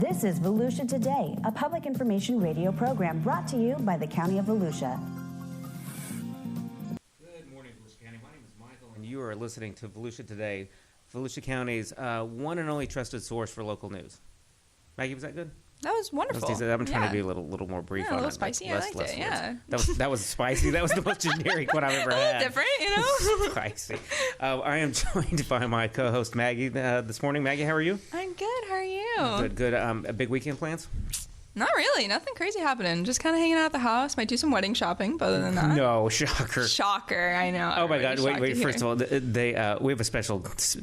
This is Volusia Today, a public information radio program brought to you by the County of Volusia. Good morning, Volusia County. My name is Michael, and you are listening to Volusia Today, Volusia County's one and only trusted source for local news. Maggie, was that good? That was wonderful. I'm trying to be a little more brief on it. A little spicy. I liked it, yeah. That was spicy. That was the most generic one I've ever had. A little different, you know? Spicy. I am joined by my co-host, Maggie, this morning. Maggie, how are you? I'm good. How are you? Good. A big weekend plans? Not really. Nothing crazy happening. Just kind of hanging out at the house. Might do some wedding shopping, but other than that. No, shocker. Shocker, I know. Oh my God! Wait. First of all, we have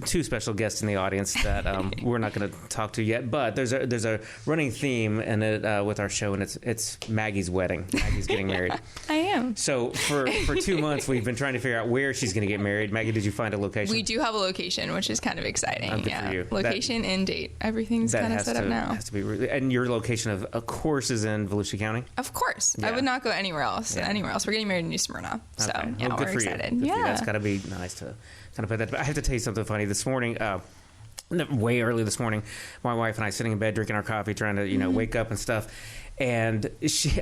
two special guests in the audience that we're not going to talk to yet. But there's a running theme in it with our show, and it's Maggie's wedding. Maggie's getting married. I am. So for 2 months, we've been trying to figure out where she's going to get married. Maggie, did you find a location? We do have a location, which is kind of exciting. Good for you. Location and date. Everything's kind of set up now. Has to be really, and your location of course is in Volusia County. Of course, yeah. I would not go anywhere else. Yeah. We're getting married in New Smyrna, so okay. yeah, we're excited. Yeah, that's got to be nice to kind of put that. But I have to tell you something funny. This morning, way early this morning, my wife and I sitting in bed drinking our coffee, trying to wake up and stuff. And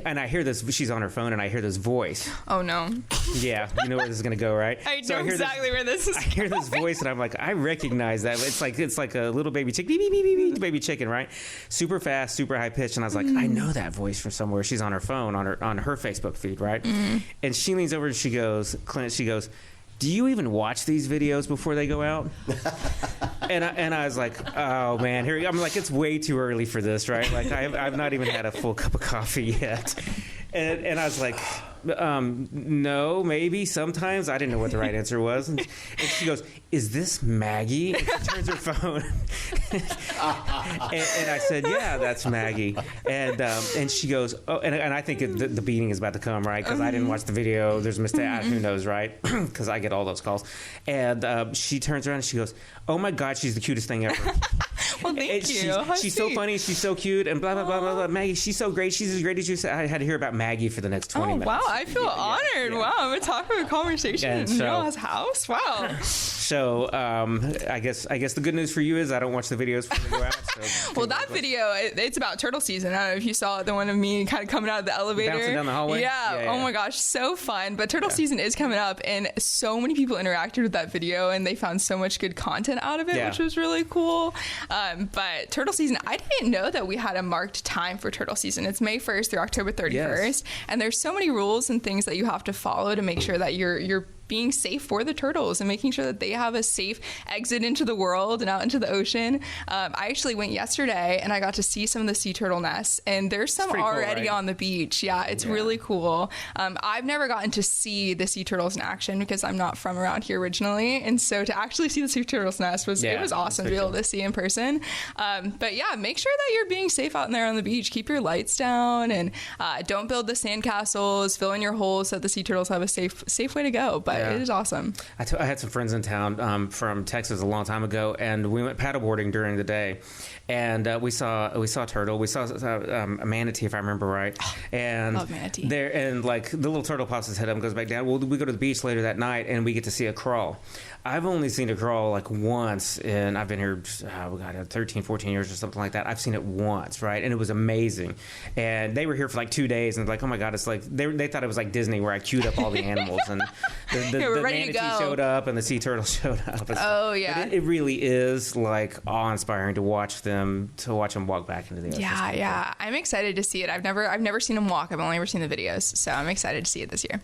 I hear this. She's on her phone, and I hear this voice. Oh no! Yeah, you know where this is going to go, right? I know exactly where this is. I hear this voice, and I'm like, I recognize that. It's like a little baby chicken, beep, beep, beep, beep, baby chicken, right? Super fast, super high pitched, and I was like, I know that voice from somewhere. She's on her phone, on her Facebook feed, right? Mm-hmm. And she leans over and she goes, Clint, she goes, do you even watch these videos before they go out? and I was like, oh man, here I'm like, it's way too early for this, right? Like I've not even had a full cup of coffee yet. And I was like, no, maybe, sometimes. I didn't know what the right answer was. And she goes, is this Maggie? And she turns her phone. and I said, yeah, that's Maggie. And she goes, oh, and I think the beating is about to come, right? Because I didn't watch the video. There's a mistake. Who knows, right? Because I get all those calls. And she turns around and she goes, oh my God, she's the cutest thing ever. Well, thank you. She's so funny. She's so cute. And blah, blah, blah, blah, blah. Maggie, she's so great. She's as great as you said. I had to hear about Maggie for the next 20 minutes. Wow, I feel honored. Yeah. Wow, I'm a talk of a conversation in y'all's house. Wow. So I guess the good news for you is I don't watch the videos before they go out. So well, that video, it's about turtle season. I don't know if you saw the one of me kind of coming out of the elevator. Bouncing down the hallway? Yeah. Oh my gosh, so fun. But turtle season is coming up, and so many people interacted with that video, and they found so much good content out of it, which was really cool. But turtle season, I didn't know that we had a marked time for turtle season. It's May 1st through October 31st. And there's so many rules and things that you have to follow to make sure that you're being safe for the turtles and making sure that they have a safe exit into the world and out into the ocean. I actually went yesterday and I got to see some of the sea turtle nests, and there's some already cool, right? On the beach. Yeah, it's really cool. I've never gotten to see the sea turtles in action because I'm not from around here originally, and so to actually see the sea turtles nest was awesome to be able to see in person. But yeah, make sure that you're being safe out in there on the beach. Keep your lights down and don't build the sandcastles. Fill in your holes so that the sea turtles have a safe way to go. But it is awesome. I had some friends in town from Texas a long time ago, and we went paddleboarding during the day, and we saw a turtle. We saw a manatee, if I remember right. And love manatee. And like the little turtle pops his head up and goes back down. Well, we go to the beach later that night, and we get to see a crawl. I've only seen a crawl like once, and I've been here 13, 14 years or something like that. I've seen it once, right? And it was amazing. And they were here for like 2 days, and like, oh my God, it's like they thought it was like Disney where I queued up all the animals, and the manatee showed up and the sea turtle showed up. Yeah. It really is like awe-inspiring to watch them walk back into the ocean. Yeah. I'm excited to see it. I've never seen them walk. I've only ever seen the videos, so I'm excited to see it this year.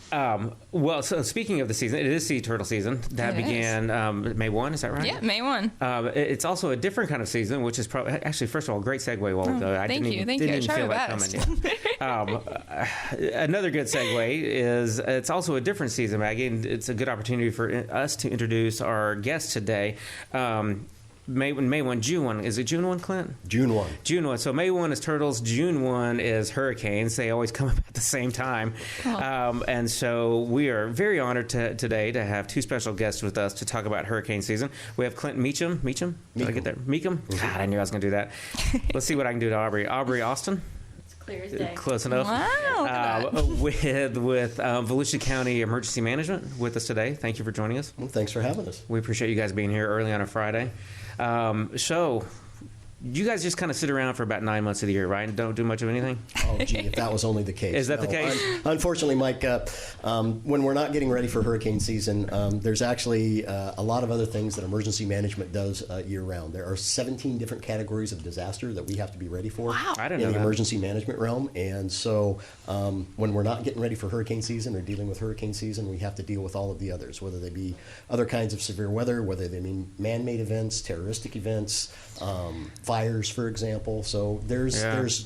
Well, so speaking of the season, it is sea turtle season. That began May 1, is that right? Yeah, May 1. It's also a different kind of season, which is probably actually, first of all, great segue. I didn't even feel that coming. Another good segue is it's also a different season, Maggie, and it's a good opportunity for us to introduce our guest today. May 1, June 1. Is it June 1, Clint? June 1. June 1. So May 1 is turtles. June 1 is hurricanes. They always come up at the same time. And so we are very honored today to have two special guests with us to talk about hurricane season. We have Clint Mecham. Did I get there? Mecham? God, I knew I was going to do that. Let's see what I can do to Aubrie Austin. Clear as day. Close enough. Wow. With Volusia County Emergency Management with us today. Thank you for joining us. Well, thanks for having us. We appreciate you guys being here early on a Friday. So you guys just kind of sit around for about 9 months of the year, right? And don't do much of anything? Oh, gee, if that was only the case. Is that the case? Unfortunately, Mike, when we're not getting ready for hurricane season, there's actually a lot of other things that emergency management does year-round. There are 17 different categories of disaster that we have to be ready for I didn't in know the that. emergency management realm. And so when we're not getting ready for hurricane season or dealing with hurricane season, we have to deal with all of the others, whether they be other kinds of severe weather, whether they be man-made events, terroristic events, fires, for example. So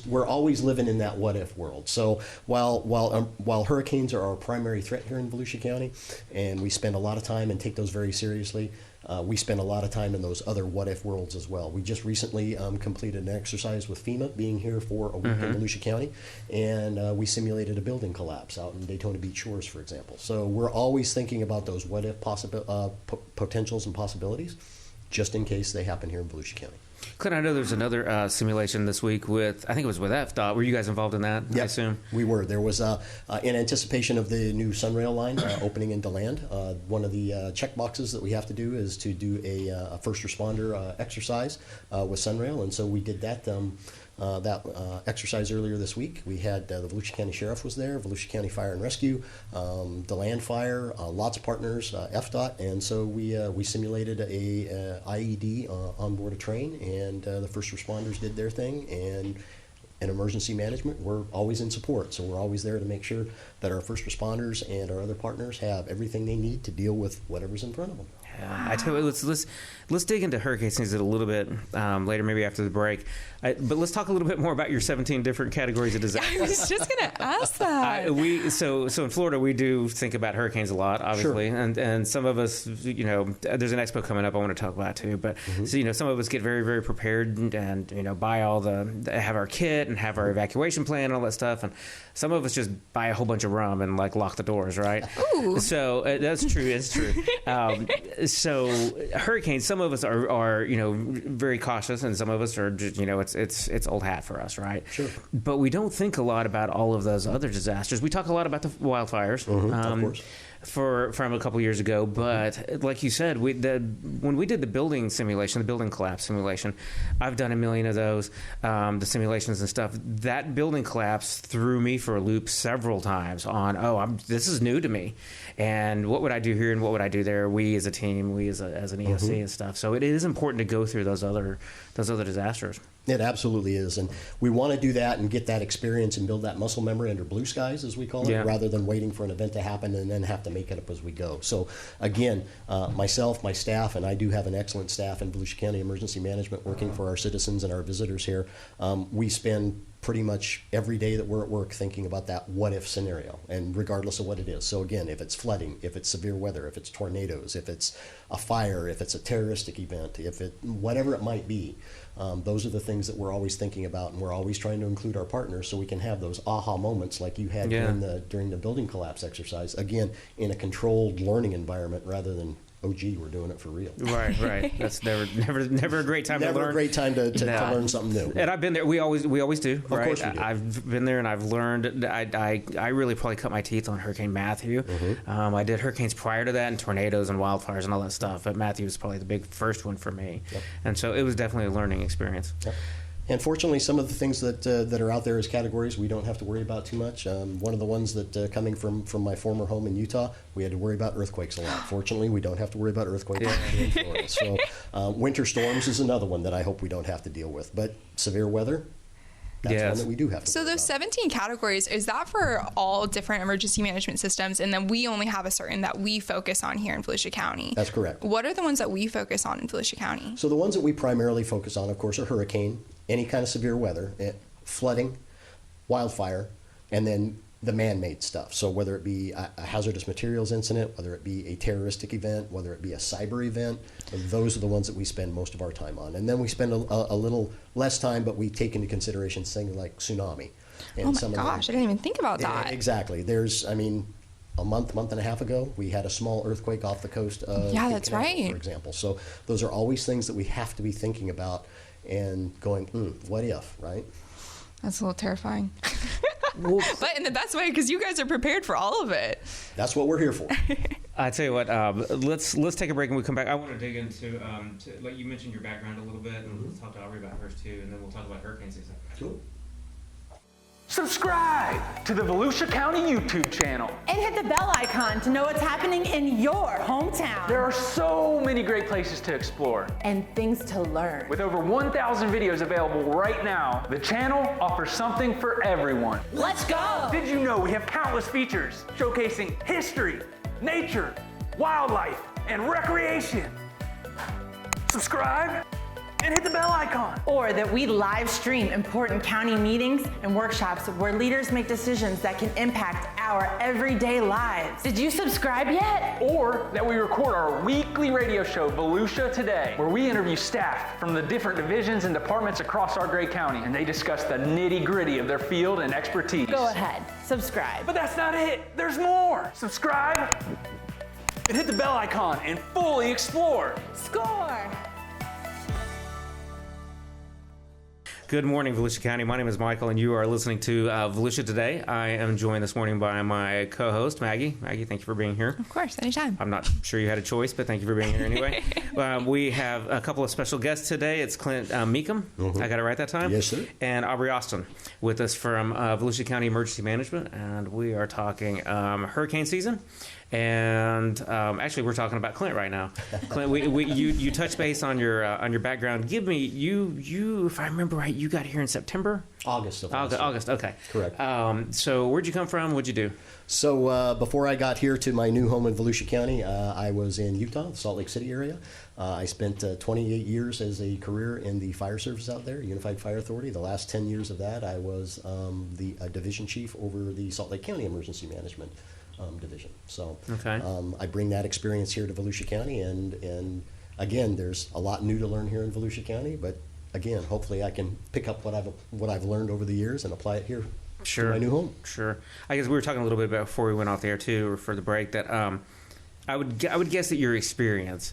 we're always living in that what-if world. So while hurricanes are our primary threat here in Volusia County, and we spend a lot of time and take those very seriously, we spend a lot of time in those other what-if worlds as well. We just recently completed an exercise with FEMA being here for a week in Volusia County, and we simulated a building collapse out in Daytona Beach Shores, for example. So we're always thinking about those what-if potentials and possibilities, just in case they happen here in Volusia County. Clint, I know there's another simulation this week with, I think it was with FDOT. Were you guys involved in that, Yep, I assume? we were. There was, in anticipation of the new Sunrail line opening in DeLand, one of the check boxes that we have to do is to do a first responder exercise with Sunrail, and so we did that exercise earlier this week. We had the Volusia County Sheriff was there, Volusia County Fire and Rescue, DeLand Fire, lots of partners, FDOT, and so we simulated a IED on board a train, and the first responders did their thing, and in emergency management, we're always in support, so we're always there to make sure that our first responders and our other partners have everything they need to deal with whatever's in front of them. Yeah, I tell you, let's dig into hurricane season a little bit later, maybe after the break. But let's talk a little bit more about your 17 different categories of disaster. I was just going to ask that. So in Florida, we do think about hurricanes a lot, obviously, Sure. and some of us, there's an expo coming up I want to talk about too. But so, some of us get very, very prepared and buy all have our kit and have our evacuation plan and all that stuff, and some of us just buy a whole bunch of rum and lock the doors, right? Ooh. So that's true. It's true. So hurricanes, some of us are very cautious, and some of us are just, it's old hat for us, right? Sure. But we don't think a lot about all of those other disasters. We talk a lot about the wildfires. Of course. From a couple years ago, but like you said, when we did the building simulation, the building collapse simulation, I've done a million of those, the simulations and stuff. That building collapse threw me for a loop several times on, this is new to me, and what would I do here and what would I do there? We as a team, we as an EOC and stuff. So it is important to go through those other disasters. It absolutely is, and we want to do that and get that experience and build that muscle memory under blue skies, as we call it, rather than waiting for an event to happen and then have to make it up as we go. So again, myself, my staff, and I do have an excellent staff in Volusia County Emergency Management working for our citizens and our visitors here. We spend pretty much every day that we're at work thinking about that what-if scenario, and regardless of what it is. So again, if it's flooding, if it's severe weather, if it's tornadoes, if it's a fire, if it's a terroristic event, whatever it might be, those are the things that we're always thinking about, and we're always trying to include our partners so we can have those aha moments like you had during the building collapse exercise, again, in a controlled learning environment rather than, oh, gee, we're doing it for real. Right. That's never a great time to learn. Never a great time to learn something new. And I've been there. We always do. Of right? course we do. I've been there and I've learned. I really probably cut my teeth on Hurricane Matthew. I did hurricanes prior to that, and tornadoes and wildfires and all that stuff. But Matthew was probably the big first one for me. Yep. And so it was definitely a learning experience. Yep. And fortunately, some of the things that are out there as categories we don't have to worry about too much. One of the ones that coming from my former home in Utah, we had to worry about earthquakes a lot. Fortunately, we don't have to worry about earthquakes in Florida. So winter storms is another one that I hope we don't have to deal with. But severe weather, that's one that we do have to So worry those about. 17 categories, is that for all different emergency management systems, and then we only have a certain that we focus on here in Volusia County? That's correct. What are the ones that we focus on in Volusia County? So the ones that we primarily focus on, of course, are hurricane, any kind of severe weather, flooding, wildfire, and then the man-made stuff. So whether it be a hazardous materials incident, whether it be a terroristic event, whether it be a cyber event, those are the ones that we spend most of our time on. And then we spend a little less time, but we take into consideration things like tsunami. And Oh my gosh, I didn't even think about that. Exactly. A month and a half ago, we had a small earthquake off the coast of Yeah, Cape that's Canaveral, right. for example. So those are always things that we have to be thinking about and going, what if, right? That's a little terrifying. But in the best way, because you guys are prepared for all of it. That's what we're here for. I tell you what, let's take a break and we come back. I want to dig into, like you mentioned your background a little bit, and let's talk to Aubrie about hers too, and then we'll talk about hurricane season. Cool. Subscribe to the Volusia County YouTube channel. And hit the bell icon to know what's happening in your hometown. There are so many great places to explore. And things to learn. With over 1,000 videos available right now, the channel offers something for everyone. Let's go! Did you know we have countless features showcasing history, nature, wildlife, and recreation? Subscribe and hit the bell icon. Or that we live stream important county meetings and workshops where leaders make decisions that can impact our everyday lives. Did you subscribe yet? Or that we record our weekly radio show, Volusia Today, where we interview staff from the different divisions and departments across our great county, and they discuss the nitty-gritty of their field and expertise. Go ahead, subscribe. But that's not it. There's more. Subscribe and hit the bell icon and fully explore. Score! Good morning, Volusia County. My name is Michael, and you are listening to Volusia Today. I am joined this morning by my co-host, Maggie. Maggie, thank you for being here. Of course, anytime. I'm not sure you had a choice, but thank you for being here anyway. We have a couple of special guests today. It's Clint Mecham. I got it right that time? Yes, sir. And Aubrie Austin with us from Volusia County Emergency Management, and we are talking hurricane season. And actually, we're talking about Clint right now. Clint, you touched base on your background. Give me you if I remember right, you got here in September. August of last year. August. Okay. Correct. So where'd you come from? What'd you do? So before I got here to my new home in Volusia County, I was in Utah, the Salt Lake City area. I spent 28 years as a career in the fire service out there, Unified Fire Authority. The last 10 years of that, I was the division chief over the Salt Lake County Emergency Management division. So okay. I bring that experience here to Volusia County, and again, there's a lot new to learn here in Volusia County, but again, hopefully I can pick up what I've learned over the years and apply it here to my new home. Sure. I guess we were talking a little bit about before we went off the air too, or for the break, that I would guess that your experience,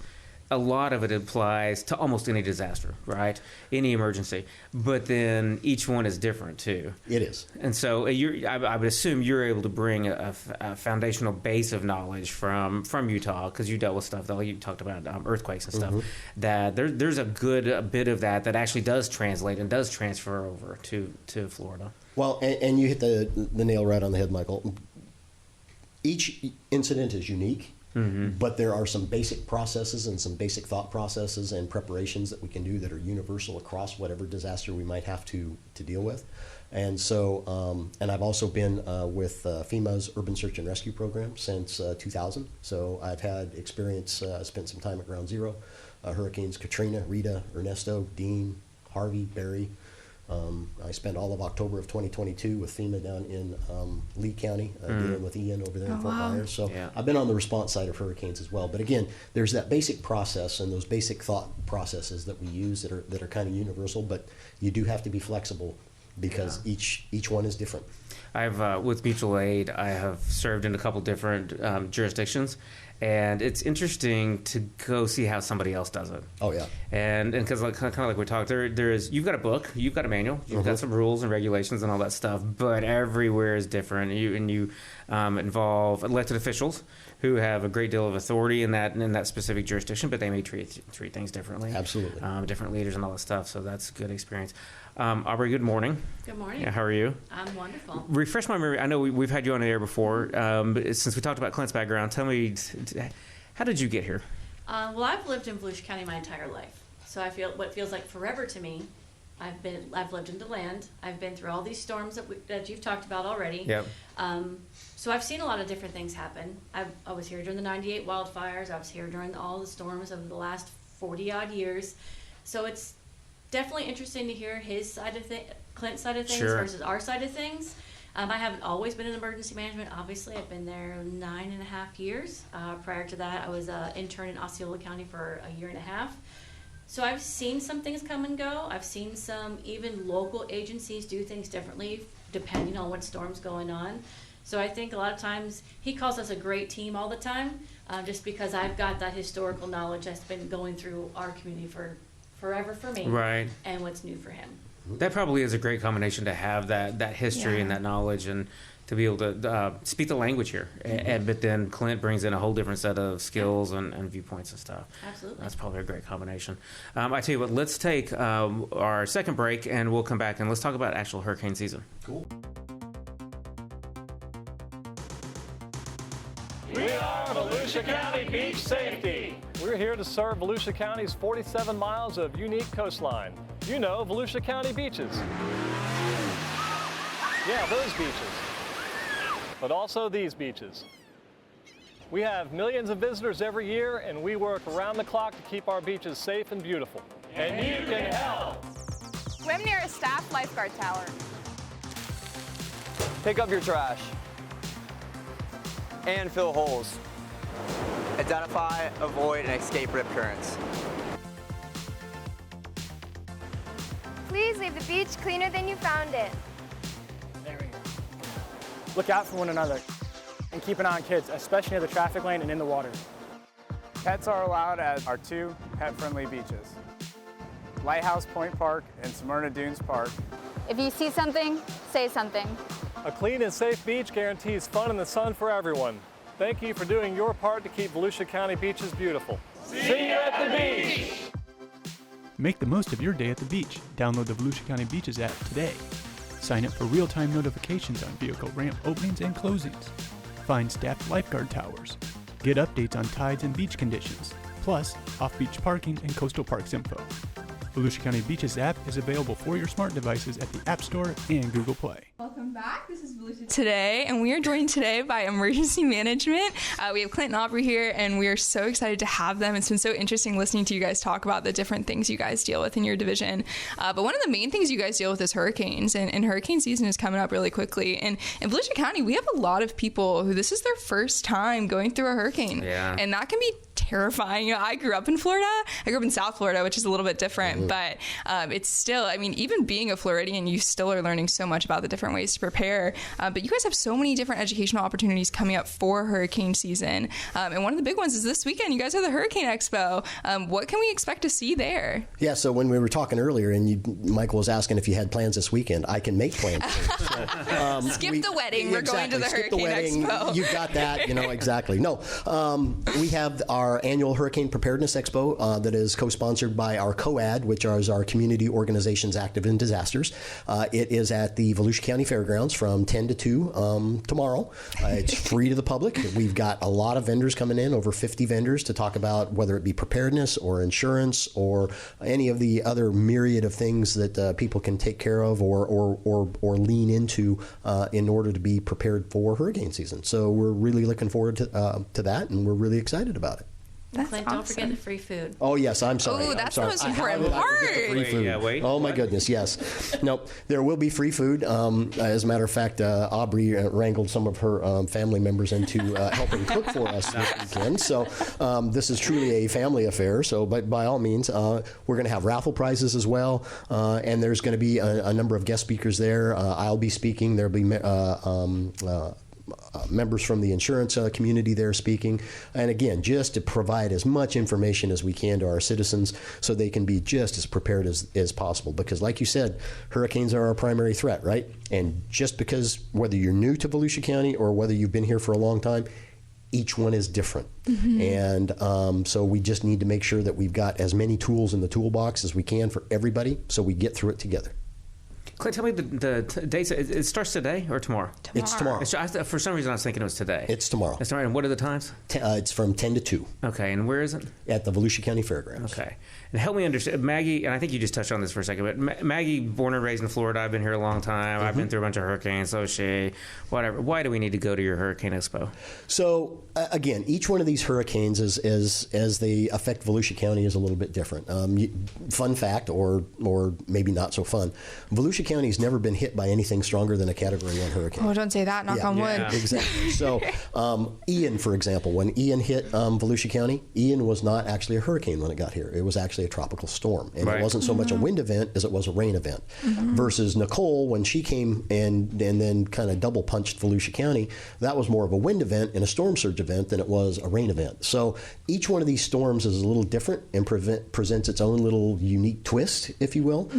a lot of it applies to almost any disaster, right? Any emergency. But then each one is different too. It is. And so I would assume you're able to bring a foundational base of knowledge from Utah, because you dealt with stuff, though you talked about earthquakes and stuff, that there's a bit of that actually does translate and does transfer over to Florida. Well, and you hit the nail right on the head, Michael. Each incident is unique. But there are some basic processes and some basic thought processes and preparations that we can do that are universal across whatever disaster we might have to deal with. And so, and I've also been with FEMA's Urban Search and Rescue Program since 2000. So I've had experience, spent some time at Ground Zero, Hurricanes Katrina, Rita, Ernesto, Dean, Harvey, Barry. I spent all of October of 2022 with FEMA down in Lee County, dealing with Ian over there in Fort Myers. So yeah. I've been on the response side of hurricanes as well. But again, there's that basic process and those basic thought processes that we use that are kind of universal. But you do have to be flexible because each one is different. I've with mutual aid, I have served in a couple different jurisdictions, and it's interesting to go see how somebody else does it. Oh yeah, and because kind of like we talked, there is, you've got a book, you've got a manual, you've got some rules and regulations and all that stuff, but everywhere is different. You involve elected officials who have a great deal of authority in that specific jurisdiction, but they may treat things differently. Absolutely, different leaders and all that stuff. So that's a good experience. Aubrie, good morning. Good morning. Yeah, how are you? I'm wonderful. Refresh my memory. I know we've had you on the air before, but since we talked about Clint's background, tell me, how did you get here? Well, I've lived in Volusia County my entire life, so I feel what feels like forever to me. I've lived in DeLand. I've been through all these storms that you've talked about already. Yep. So I've seen a lot of different things happen. I was here during the '98 wildfires. I was here during all the storms of the last 40-odd years. So it's definitely interesting to hear his side of Clint's side of things versus our side of things. I haven't always been in emergency management. Obviously, I've been there 9.5 years. Prior to that, I was an intern in Osceola County for a year and a half. So I've seen some things come and go. I've seen some even local agencies do things differently depending on what storm's going on. So I think a lot of times he calls us a great team all the time, just because I've got that historical knowledge that's been going through our community for forever for me, right? And what's new for him. That probably is a great combination to have that history and that knowledge, and to be able to speak the language here. But then Clint brings in a whole different set of skills and viewpoints and stuff. Absolutely. That's probably a great combination. I tell you what, let's take our second break, and we'll come back and let's talk about actual hurricane season. Cool. We are Volusia County Beach Safety. We're here to serve Volusia County's 47 miles of unique coastline. You know, Volusia County beaches. Yeah, those beaches. But also these beaches. We have millions of visitors every year, and we work around the clock to keep our beaches safe and beautiful. And you can help. Swim near a staff lifeguard tower. Pick up your trash and fill holes. Identify, avoid, and escape rip currents. Please leave the beach cleaner than you found it. There we go. Look out for one another and keep an eye on kids, especially near the traffic lane and in the water. Pets are allowed at our 2 pet-friendly beaches, Lighthouse Point Park and Smyrna Dunes Park. If you see something, say something. A clean and safe beach guarantees fun in the sun for everyone. Thank you for doing your part to keep Volusia County beaches beautiful. See you at the beach! Make the most of your day at the beach. Download the Volusia County Beaches app today. Sign up for real-time notifications on vehicle ramp openings and closings. Find staffed lifeguard towers. Get updates on tides and beach conditions, plus off-beach parking and coastal parks info. Volusia County Beaches app is available for your smart devices at the App Store and Google Play. Welcome back. This is Volusia Today, and we are joined today by Emergency Management. We have Clint and Aubrie here, and we are so excited to have them. It's been so interesting listening to you guys talk about the different things you guys deal with in your division. But one of the main things you guys deal with is hurricanes, and hurricane season is coming up really quickly. And in Volusia County, we have a lot of people who this is their first time going through a hurricane. Yeah. And that can be terrifying. You know, I grew up in Florida. I grew up in South Florida, which is a little bit different, but it's still, I mean, even being a Floridian, you still are learning so much about the different ways to prepare. But you guys have so many different educational opportunities coming up for hurricane season. And one of the big ones is this weekend. You guys have the Hurricane Expo. What can we expect to see there? Yeah, so when we were talking earlier and Michael was asking if you had plans this weekend, I can make plans. Skip the wedding. We're going to the Hurricane Expo. You've got that, exactly. No, we have our annual Hurricane Preparedness Expo that is co-sponsored by our COAD, which is our Community Organizations Active in Disasters. It is at the Volusia County Fairgrounds from 10 to 2 tomorrow. It's free to the public. We've got a lot of vendors coming in, over 50 vendors, to talk about whether it be preparedness or insurance or any of the other myriad of things that people can take care of or lean into in order to be prepared for hurricane season. So we're really looking forward to that, and we're really excited about it. That's Clint, awesome. Don't forget the free food. Oh, yes, I'm sorry. Oh, that's the most important part. Free food. Wait, oh, my goodness, yes. No, there will be free food. As a matter of fact, Aubrie wrangled some of her family members into helping cook for us this weekend. So this is truly a family affair. So by all means, we're going to have raffle prizes as well. And there's going to be a number of guest speakers there. I'll be speaking. There'll be members from the insurance community there speaking. And again, just to provide as much information as we can to our citizens so they can be just as prepared as possible. Because like you said, hurricanes are our primary threat, right? And just because whether you're new to Volusia County or whether you've been here for a long time, each one is different. And so we just need to make sure that we've got as many tools in the toolbox as we can for everybody so we get through it together. Clint, tell me the dates. It starts today or tomorrow? It's tomorrow. For some reason, I was thinking it was today. It's tomorrow. That's right. And what are the times? It's from 10 to 2. Okay. And where is it? At the Volusia County Fairgrounds. Okay. And help me understand, Maggie, and I think you just touched on this for a second, but Maggie, born and raised in Florida, I've been here a long time. I've been through a bunch of hurricanes, so she, whatever. Why do we need to go to your Hurricane Expo? So, again, each one of these hurricanes, as they affect Volusia County, is a little bit different. Fun fact, or maybe not so fun, Volusia County has never been hit by anything stronger than a Category 1 hurricane. Oh, don't say that. Knock on wood. Exactly. So, Ian, for example, when Ian hit Volusia County, Ian was not actually a hurricane when it got here. It was actually a tropical storm. And it wasn't so much a wind event as it was a rain event. Versus Nicole, when she came and then kind of double punched Volusia County, that was more of a wind event and a storm surge event than it was a rain event. So each one of these storms is a little different and presents its own little unique twist, if you will.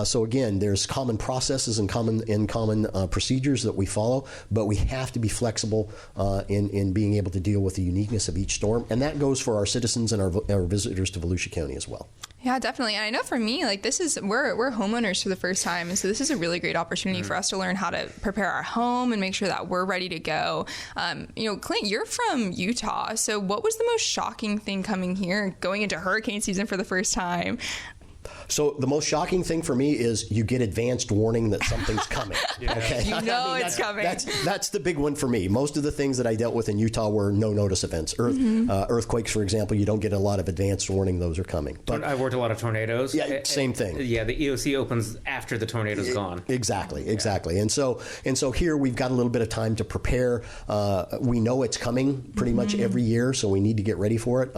So again, there's common common processes and common procedures that we follow, but we have to be flexible in being able to deal with the uniqueness of each storm, and that goes for our citizens and our visitors to Volusia County as well. Yeah, definitely. And I know for me, like we're homeowners for the first time, and so this is a really great opportunity for us to learn how to prepare our home and make sure that we're ready to go. Clint, you're from Utah, so what was the most shocking thing coming here, going into hurricane season for the first time? So the most shocking thing for me is you get advanced warning that something's coming. Okay? It's coming. That's the big one for me. Most of the things that I dealt with in Utah were no notice events. Earthquakes, for example, you don't get a lot of advanced warning those are coming. But I worked a lot of tornadoes. Yeah, same thing. Yeah, the EOC opens after the tornado's gone. Exactly. And so here we've got a little bit of time to prepare. We know it's coming pretty much every year, so we need to get ready for it.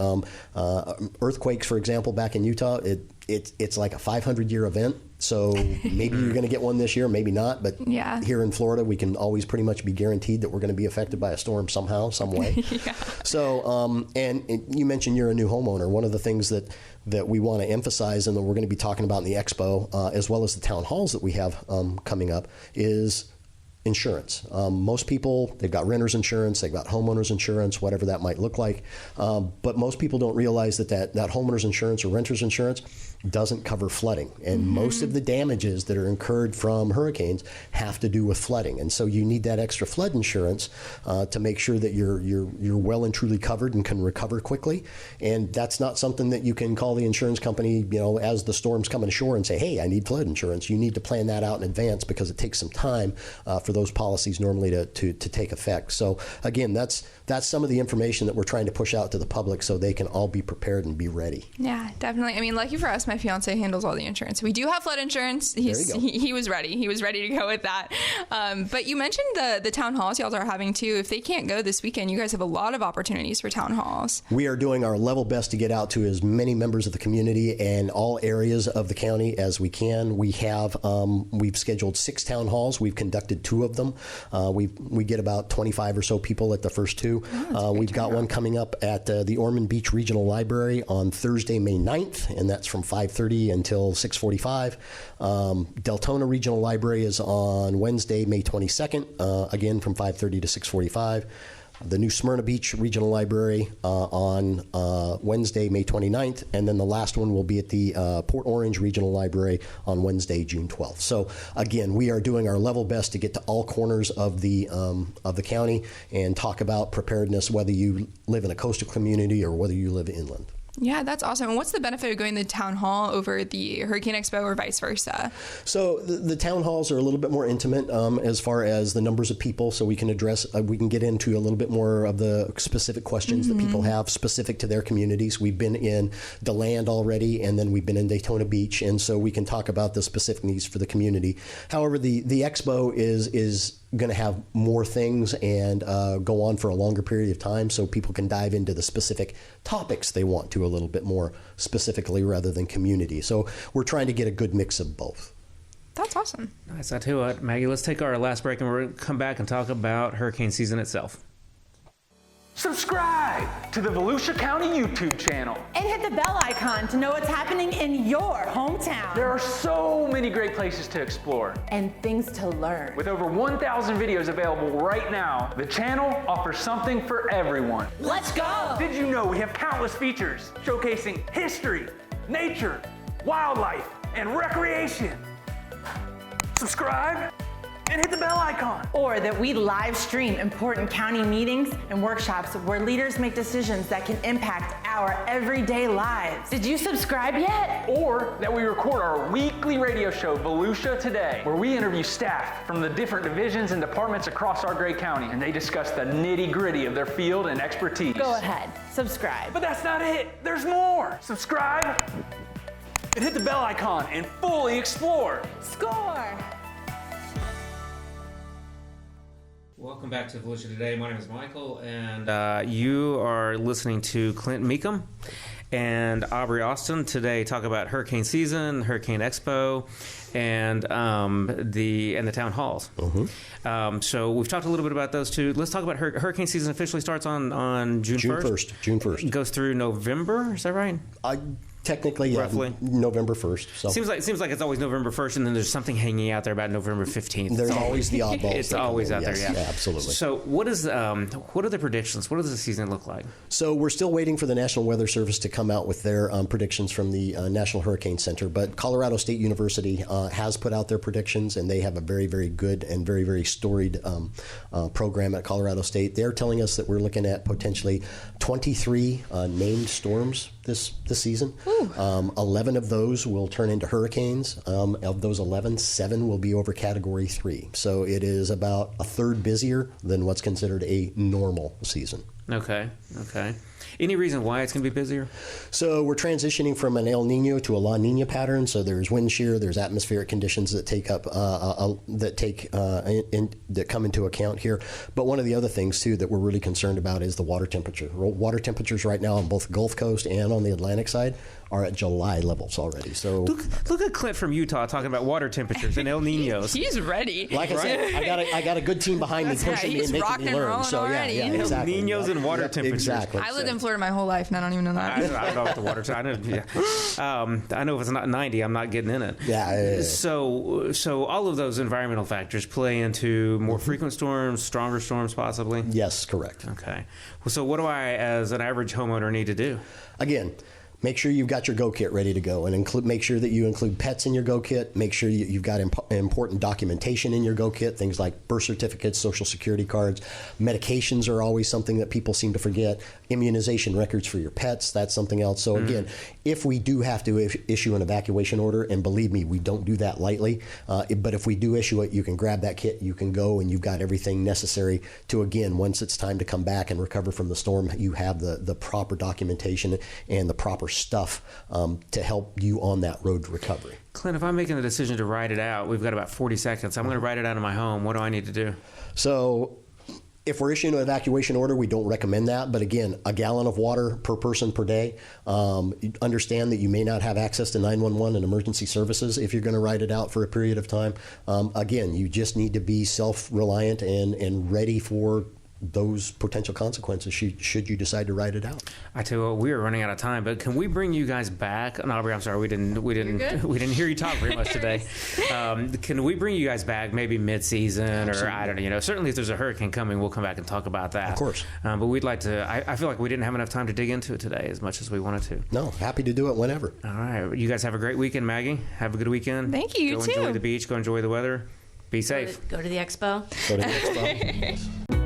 Earthquakes, for example, back in Utah, it's like a 500-year event. So maybe you're going to get one this year, maybe not. But here in Florida, we can always pretty much be guaranteed that we're going to be affected by a storm somehow, some way. So, and you mentioned you're a new homeowner. One of the things that we want to emphasize and that we're going to be talking about in the expo, as well as the town halls that we have coming up, is insurance. Most people, they've got renter's insurance, they've got homeowner's insurance, whatever that might look like. But most people don't realize that homeowner's insurance or renter's insurance doesn't cover flooding. And most of the damages that are incurred from hurricanes have to do with flooding. And so you need that extra flood insurance to make sure that you're well and truly covered and can recover quickly. And that's not something that you can call the insurance company, as the storm's coming ashore and say, hey, I need flood insurance. You need to plan that out in advance because it takes some time for those policies normally to take effect. So again, that's some of the information that we're trying to push out to the public so they can all be prepared and be ready. Yeah, definitely. I mean, lucky for us, my fiance handles all the insurance. We do have flood insurance. He was ready. He was ready to go with that. But you mentioned the town halls y'all are having too. If they can't go this weekend, you guys have a lot of opportunities for town halls. We are doing our level best to get out to as many members of the community and all areas of the county as we can. We have we've scheduled 6 town halls. We've conducted 2 of them. We get about 25 or so people at the first 2. We've got one coming up at the Ormond Beach Regional Library on Thursday, May 9th, and that's from 5:30 until 6:45. Deltona Regional Library is on Wednesday, May 22nd, again from 5:30 to 6:45. The New Smyrna Beach Regional Library on Wednesday, May 29th, and then the last one will be at the Port Orange Regional Library on Wednesday, June 12th. So again, we are doing our level best to get to all corners of the county and talk about preparedness, whether you live in a coastal community or whether you live inland. Yeah, that's awesome. And what's the benefit of going to the town hall over the Hurricane Expo or vice versa? So the town halls are a little bit more intimate as far as the numbers of people, so we can get into a little bit more of the specific questions that people have specific to their communities. We've been in DeLand already, and then we've been in Daytona Beach, and so we can talk about the specific needs for the community. However, the expo is going to have more things and go on for a longer period of time so people can dive into the specific topics they want to a little bit more specifically rather than community. So we're trying to get a good mix of both. That's awesome. Nice. I tell you what, Maggie, let's take our last break and we're going to come back and talk about hurricane season itself. Subscribe to the Volusia County YouTube channel. And hit the bell icon to know what's happening in your hometown. There are so many great places to explore. And things to learn. With over 1,000 videos available right now, the channel offers something for everyone. Let's go! Did you know we have countless features showcasing history, nature, wildlife, and recreation? Subscribe and hit the bell icon. Or that we live stream important county meetings and workshops where leaders make decisions that can impact our everyday lives. Did you subscribe yet? Or that we record our weekly radio show, Volusia Today, where we interview staff from the different divisions and departments across Aubrie County, and they discuss the nitty-gritty of their field and expertise. Go ahead, subscribe. But that's not it. There's more. Subscribe and hit the bell icon and fully explore. Score! Welcome back to Volusia Today. My name is Michael, and you are listening to Clint Mecham and Aubrie Austin today talk about hurricane season, Hurricane Expo, and the town halls. So we've talked a little bit about those two. Let's talk about hurricane season. Officially starts on June 1st. June 1st. It goes through November. Is that right? Technically, yeah, roughly November 1st. So seems like it's always November 1st, and then there's something hanging out there about November 15th. There's always the oddballs. It's always out there, yeah, absolutely. So what are the predictions? What does the season look like? So we're still waiting for the National Weather Service to come out with their predictions from the National Hurricane Center, but Colorado State University has put out their predictions, and they have a very, very good and very, very storied program at Colorado State. They're telling us that we're looking at potentially 23 named storms this season. 11 of those will turn into hurricanes. Of those 11, 7 will be over Category 3. So it is about a third busier than what's considered a normal season. Okay. Any reason why it's going to be busier? So we're transitioning from an El Nino to a La Nina pattern. So there's wind shear, there's atmospheric conditions that that come into account here. But one of the other things too that we're really concerned about is the water temperature. Water temperatures right now on both the Gulf Coast and on the Atlantic side are at July levels already. So look at Clint from Utah talking about water temperatures and El Ninos. He's ready. Like I said, I got a good team behind me pushing me and making me learn. So yeah, exactly. El Ninos and water temperatures. Exactly. I lived in Florida my whole life, and I don't even know that. I don't know what the water. I know if it's not 90, I'm not getting in it. Yeah. So all of those environmental factors play into more frequent storms, stronger storms, possibly. Yes, correct. Okay. Well, so what do I, as an average homeowner, need to do? Again, make sure you've got your Go Kit ready to go, and make sure that you include pets in your Go Kit. Make sure you've got important documentation in your Go Kit, things like birth certificates, Social Security cards. Medications are always something that people seem to forget. Immunization records for your pets, that's something else. So again, if we do have to issue an evacuation order, and believe me, we don't do that lightly, but if we do issue it, you can grab that kit, you can go, and you've got everything necessary to, again, once it's time to come back and recover from the storm, you have the proper documentation and the proper stuff to help you on that road to recovery. Clint, if I'm making the decision to ride it out, we've got about 40 seconds. I'm going to ride it out in my home. What do I need to do? So if we're issuing an evacuation order, we don't recommend that. But again, a gallon of water per person per day. Understand that you may not have access to 911 and emergency services if you're going to ride it out for a period of time. Again, you just need to be self-reliant and ready for those potential consequences should you decide to ride it out. I tell you what, we are running out of time, but can we bring you guys back? No, Aubrie, I'm sorry, we didn't hear you talk very much today. Can we bring you guys back maybe mid-season? Absolutely. Or I don't know, certainly if there's a hurricane coming, we'll come back and talk about that. Of course. But we'd like to, I feel like we didn't have enough time to dig into it today as much as we wanted to. No, happy to do it whenever. All right. You guys have a great weekend, Maggie. Have a good weekend. Thank you, Go enjoy the beach. Go enjoy the weather. Be safe. Go to the expo. Go to the expo.